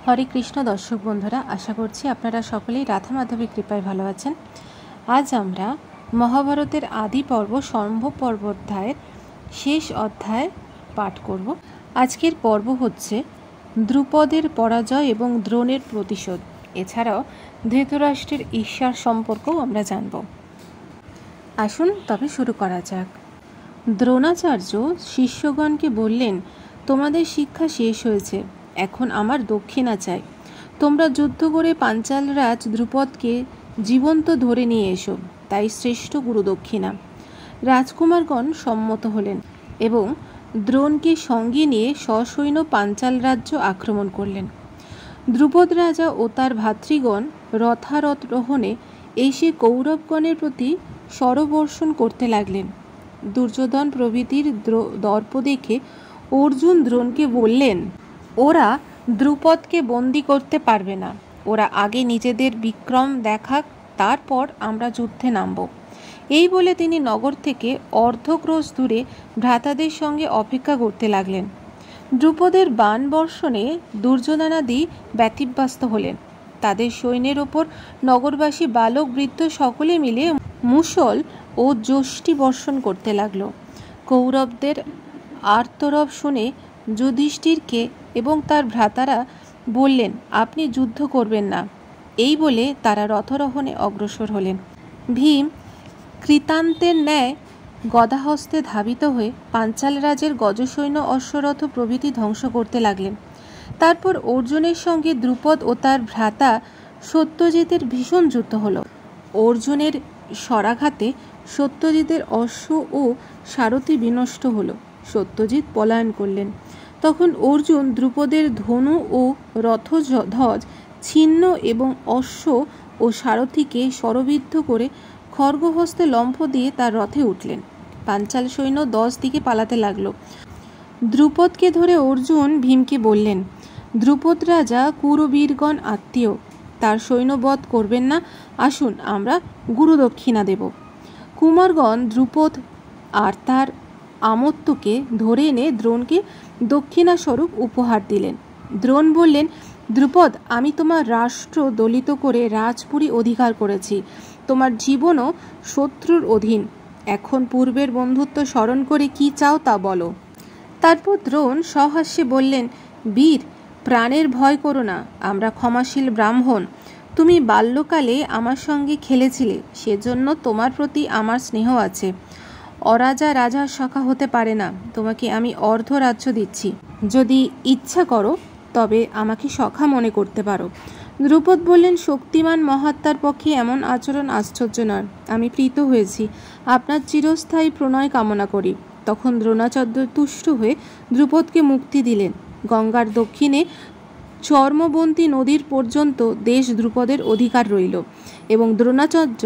হরে কৃষ্ণ দর্শক বন্ধুরা, আশা করছি আপনারা সকলেই রাধা মাধবের কৃপায় ভালো আছেন। আজ আমরা মহাভারতের আদি পর্ব সম্ভব পর্ব অধ্যায়ের শেষ অধ্যায় পাঠ করব। আজকের পর্ব হচ্ছে দ্রুপদের পরাজয় এবং দ্রোণের প্রতিশোধ। এছাড়াও ধৃতরাষ্ট্রের ঈর্ষার সম্পর্কও আমরা জানব। আসুন তবে শুরু করা যাক। দ্রোণাচার্য শিষ্যগণকে বললেন, তোমাদের শিক্ষা শেষ হয়েছে, এখন আমার দক্ষিণা চাই। তোমরা যুদ্ধ করে পাঞ্চাল রাজ দ্রুপদকে জীবন্ত ধরে নিয়ে এসো, তাই শ্রেষ্ঠ গুরু দক্ষিণা। রাজকুমারগণ সম্মত হলেন এবং দ্রোণকে সঙ্গে নিয়ে সসৈন্য পাঞ্চাল রাজ্য আক্রমণ করলেন। দ্রুপদ রাজা ও তার ভাতৃগণ রথারোহণে এসে কৌরবগণের প্রতি শরবর্ষণ করতে লাগলেন। দুর্যোধন প্রভৃতির দর্প দেখে অর্জুন দ্রোণকে বললেন, ওরা দ্রুপদকে বন্দি করতে পারবে না, ওরা আগে নিজেদের বিক্রম দেখাক, তারপর আমরা যুদ্ধে নামব। এই বলে তিনি নগর থেকে অর্ধক্রোশ দূরে ভ্রাতাদের সঙ্গে অপেক্ষা করতে লাগলেন। দ্রুপদের বাণ বর্ষণে দুর্যোধনাদি ব্যতিব্যস্ত হলেন। তাদের সৈন্যের ওপর নগরবাসী বালক বৃদ্ধ সকলে মিলে মুষল ও যষ্টি বর্ষণ করতে লাগল। কৌরবদের আর্তরব শুনে যুধিষ্ঠিরকে এবং তার ভ্রাতারা বললেন, আপনি যুদ্ধ করবেন না। এই বলে তারা রথরোহণে অগ্রসর হলেন। ভীম কৃতান্তের ন্যায় গদাহস্তে ধাবিত হয়ে পাঞ্চাল রাজের গজসৈন্য অশ্বরথ প্রভৃতি ধ্বংস করতে লাগলেন। তারপর অর্জুনের সঙ্গে দ্রুপদ ও তার ভ্রাতা সত্যজিতের ভীষণ যুদ্ধ হল। অর্জুনের শরাঘাতে সত্যজিতের অশ্ব ও সারথি বিনষ্ট হল। সত্যজিৎ পলায়ন করলেন। তখন অর্জুন দ্রুপদের ধনু ও রথধ্বজ ছিন্ন এবং অশ্ব ও সারথিকে শরবিদ্ধ করে খড়গহস্তে লম্ফ দিয়ে তার রথে উঠলেন। পাঞ্চাল সৈন্য 10 দিকে পালাতে লাগল। দ্রুপদকে ধরে অর্জুন ভীমকে বললেন, দ্রুপদ রাজা কুরবীরগণ আত্মীয়, তার সৈন্যবধ করবেন না, আসুন আমরা গুরুদক্ষিণা দেব। কুমারগণ দ্রুপদ আর তার আমত্তুকে ধরে এনে দ্রোণকে দক্ষিণাস্বরূপ উপহার দিলেন। দ্রোণ বললেন, দ্রুপদ, আমি তোমার রাষ্ট্র দলিত করে রাজপুরী অধিকার করেছি, তোমার জীবনও শত্রুর অধীন। এখন পূর্বের বন্ধুত্ব স্মরণ করে কি চাও তা বলো। তারপর দ্রোণ সহাস্যে বললেন, বীর, প্রাণের ভয় করো না, আমরা ক্ষমাশীল ব্রাহ্মণ। তুমি বাল্যকালে আমার সঙ্গে খেলেছিলে, সেজন্য তোমার প্রতি আমার স্নেহ আছে। অরাজা রাজার সখা হতে পারে না, তোমাকে আমি অর্ধ রাজ্য দিচ্ছি, যদি ইচ্ছা করো তবে আমাকে সখা মনে করতে পারো। দ্রুপদ বললেন, শক্তিমান মহাত্মার পক্ষে এমন আচরণ আশ্চর্য নয়, আমি প্রীত হয়েছি, আপনার চিরস্থায়ী প্রণয় কামনা করি। তখন দ্রোণাচার্য তুষ্ট হয়ে দ্রুপদকে মুক্তি দিলেন। গঙ্গার দক্ষিণে চর্মবন্তী নদীর পর্যন্ত দেশ দ্রুপদের অধিকার রইল এবং দ্রোণাচার্য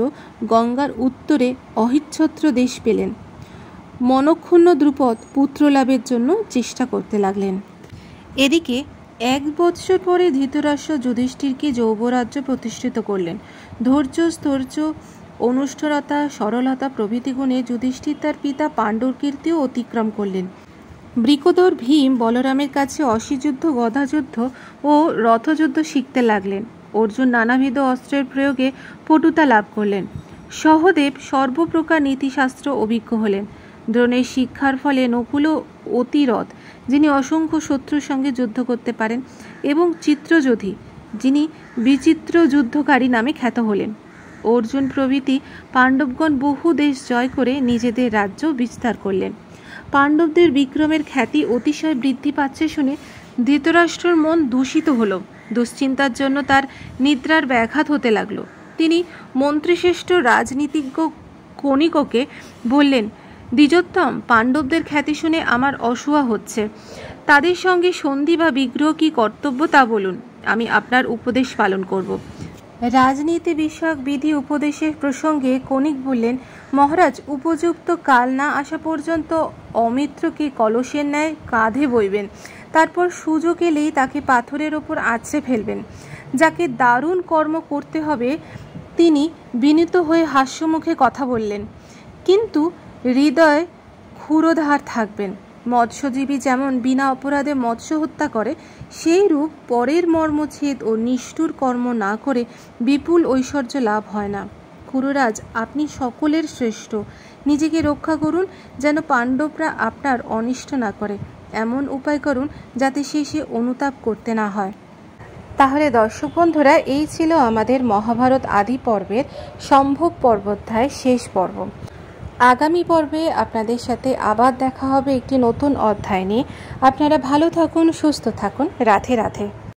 গঙ্গার উত্তরে অহিচ্ছত্র দেশ পেলেন। মনক্ষুণ্ণ দ্রুপদ পুত্রলাভের জন্য চেষ্টা করতে লাগলেন। এদিকে 1 বৎসর পরে ধৃতরাষ্ট্র যুধিষ্ঠিরকে যৌবরাজ্য প্রতিষ্ঠিত করলেন। ধৈর্য, স্থৈর্য, অনুষ্ঠরতা, সরলতা প্রভৃতি গুণে যুধিষ্ঠির তার পিতা পাণ্ডুর কীর্তিও অতিক্রম করলেন। বৃকোদর ভীম বলরামের কাছে অশ্বিযুদ্ধ, গদাযুদ্ধ ও রথযুদ্ধ শিখতে লাগলেন। অর্জুন নানাবিধ অস্ত্রের প্রয়োগে পটুতা লাভ করলেন। সহদেব সর্বপ্রকার নীতিশাস্ত্র অভিজ্ঞ হলেন। দ্রোণের শিক্ষার ফলে নকুল অতিরথ, যিনি অসংখ্য শত্রুর সঙ্গে যুদ্ধ করতে পারেন, এবং চিত্রযোধী, যিনি বিচিত্র যুদ্ধকারী নামে খ্যাত হলেন। অর্জুন প্রভৃতি পাণ্ডবগণ বহু দেশ জয় করে নিজেদের রাজ্য বিস্তার করলেন। পাণ্ডবদের বিক্রমের খ্যাতি অতিশয় বৃদ্ধি পাচ্ছে শুনে ধৃতরাষ্ট্রের মন দূষিত হল। দুশ্চিন্তার জন্য তার নিদ্রার ব্যাঘাত হতে লাগল। তিনি মন্ত্রীশ্রেষ্ঠ রাজনীতিজ্ঞ কণিককে বললেন, দ্বিজোত্তম, পাণ্ডবদের খ্যাতি শুনে আমার অসূয়া হচ্ছে, তাদের সঙ্গে সন্ধি বা বিগ্রহ কি কর্তব্য তা বলুন, আমি আপনার উপদেশ পালন করব। রাজনীতি বিষয়ক বিধি উপদেশের প্রসঙ্গে কণিক বললেন, মহারাজ, উপযুক্ত কাল না আসা পর্যন্ত অমিত্রকে কলসের ন্যায় কাঁধে বইবেন, তারপর সুযোগ এলেই তাকে পাথরের ওপর আছড়ে ফেলবেন। যাকে দারুণ কর্ম করতে হবে তিনি বিনীত হয়ে হাস্যমুখে কথা বললেন, কিন্তু হৃদয় ক্ষুরোধার থাকবেন। মৎস্যজীবী যেমন বিনা অপরাধে মৎস্য হত্যা করে, সেই রূপ পরের মর্মচ্ছেদ ও নিষ্ঠুর কর্ম না করে বিপুল ঐশ্বর্য লাভ হয় না। খুরুরাজ, আপনি সকলের শ্রেষ্ঠ, নিজেকে রক্ষা করুন যেন পাণ্ডবরা আপনার অনিষ্ট না করে। এমন উপায় করুন যাতে শেষে অনুতাপ করতে না হয়। তাহলে দর্শক বন্ধুরা, এই ছিল আমাদের মহাভারত আদি পর্বের সম্ভব পর্বোধ্যায় শেষ পর্ব। আগামী পর্বে আপনাদের সাথে আবার দেখা হবে একটি নতুন অধ্যায় নিয়ে। আপনারা ভালো থাকুন, সুস্থ থাকুন। রাধে রাধে।